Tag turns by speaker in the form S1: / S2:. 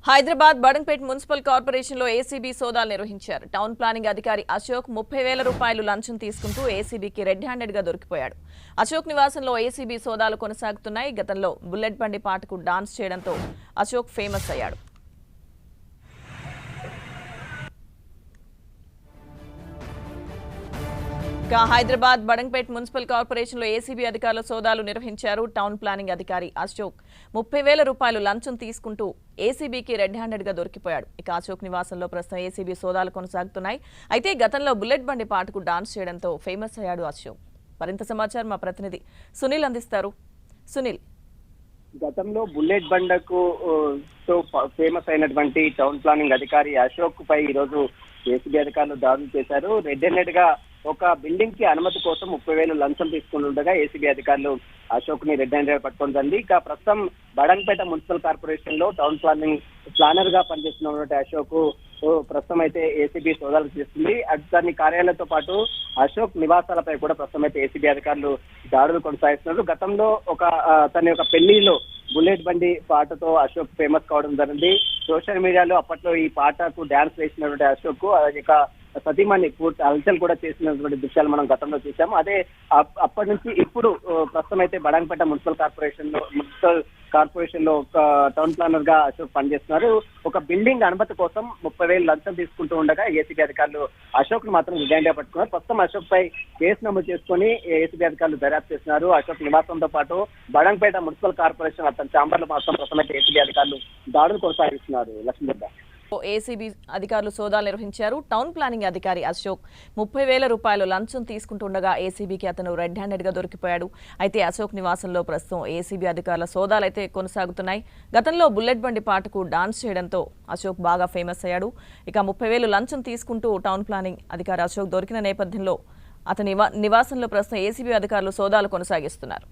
S1: Hyderabad Badangpet municipal కార్పొరేషన్లో ACB సోదాలు నిర్వహించారు. టౌన్ ప్లానింగ్ అధికారి అశోక్ 30,000 రూపాయలు లంచం తీసుకుంటూ ఏసీబీకి రెడ్ హ్యాండెడ్ గా దొరికిపోయాడు. అశోక్ నివాసంలో ఏసీబీ సోదాలు కొనసాగుతున్నాయి. గతంలో బుల్లెట్ బండి పాటకు డాన్స్ చేయడంతో అశోక్ ఫేమస్ అయ్యాడు. హైదరాబాద్ బడంపేట్ మున్సిపల్ కార్పొరేషన్లో ఏసీబీ అధికారులు సోదాలు నిర్వహించారు. టౌన్ ప్లానింగ్ అధికారి అశోక్ 30,000 రూపాయలు లంచం తీసుకుంటూ ఏసీబీకి రెడ్ హ్యాండెడ్ గా దొరికిపోయాడు. ఇక అశోక్ నివాసంలో ప్రస్తుతం ఏసీబీ సోదాలు కొనసాగుతున్నాయి. అయితే గతంలో బుల్లెట్ బండి పాటకు డాన్స్ చేయడంతో ఫేమస్ అయ్యాడు అశోక్. మరింత సమాచారం మా ప్రతినిధి సునీల్ అందిస్తారు. సునీల్,
S2: గతంలో బుల్లెట్ బండకు తో ఫేమస్ అయినటువంటి టౌన్ ప్లానింగ్ అధికారి అశోక్ పై ఈరోజు ఏసీబీ అధికారులు దాడులు చేశారు. రెడ్ హ్యాండెడ్ గా ఒక బిల్డింగ్ కి అనుమతి కోసం 30,000 లంచం తీసుకుంటుండగా ఏసీబీ అధికారులు అశోక్ ని రెడ్ హ్యాండెడ్ పట్టుకొని జరిగింది. ఇక ప్రస్తుతం బడంపేట మున్సిపల్ కార్పొరేషన్ లో టౌన్ ప్లానర్ గా పనిచేస్తున్నటువంటి అశోక్ ప్రస్తుతం అయితే ఏసీబీ సోదాలు చేస్తుంది. దాని కార్యాలయంతో పాటు అశోక్ నివాసాలపై కూడా ప్రస్తుతం అయితే ఏసీబీ అధికారులు దాడులు కొనసాగిస్తున్నారు. గతంలో తన యొక్క పెళ్లిలో బుల్లెట్ బండి పాటతో అశోక్ ఫేమస్ కావడం జరిగింది. సోషల్ మీడియాలో అప్పట్లో ఈ పాటకు డాన్స్ వేసినటువంటి అశోక్ ఇక సతీమణి పూర్తి హల్చల్ కూడా చేసినటువంటి దృశ్యాలు మనం గతంలో చూసాము. అదే అప్పటి నుంచి ఇప్పుడు ప్రస్తుతం అయితే బడంపేట మున్సిపల్ కార్పొరేషన్ లో ఒక టౌన్ ప్లానర్ గా అశోక్ పనిచేస్తున్నారు. ఒక బిల్డింగ్ అనుమతి కోసం 30,000 లంచం తీసుకుంటూ ఉండగా ఏసీబీ అధికారులు అశోక్ ను మాత్రం రిజైన్ పట్టుకున్నారు. ప్రస్తుతం అశోక్ పై కేసు నమోదు చేసుకుని ఏసీబీ అధికారులు దర్యాప్తు చేస్తున్నారు. అశోక్ నివాసంతో పాటు బడంపేట మున్సిపల్ కార్పొరేషన్ అతని ఛాంబర్లు మాత్రం ప్రస్తుతం అయితే ఏసీబీ అధికారులు దాడులు కొనసాగిస్తున్నారు. లక్ష్మీద్
S1: ఏసీబీ అధికారులు సోదాలు నిర్వహించారు. టౌన్ ప్లానింగ్ అధికారి అశోక్ 30,000 రూపాయలు లంచం తీసుకుంటుండగా ఏసీబీకి అతను రెడ్ హ్యాండెడ్ గా దొరికిపోయాడు. అయితే అశోక్ నివాసంలో ప్రస్తుతం ఏసీబీ అధికారుల సోదాలు అయితే కొనసాగుతున్నాయి. గతంలో బుల్లెట్ బండి పాటకు డాన్స్ చేయడంతో అశోక్ బాగా ఫేమస్ అయ్యాడు. ఇక 30,000 లంచం తీసుకుంటూ టౌన్ ప్లానింగ్ అధికారి అశోక్ దొరికిన నేపథ్యంలో అతని నివాసంలో ప్రస్తుతం ఏసీబీ అధికారులు సోదాలు కొనసాగిస్తున్నారు.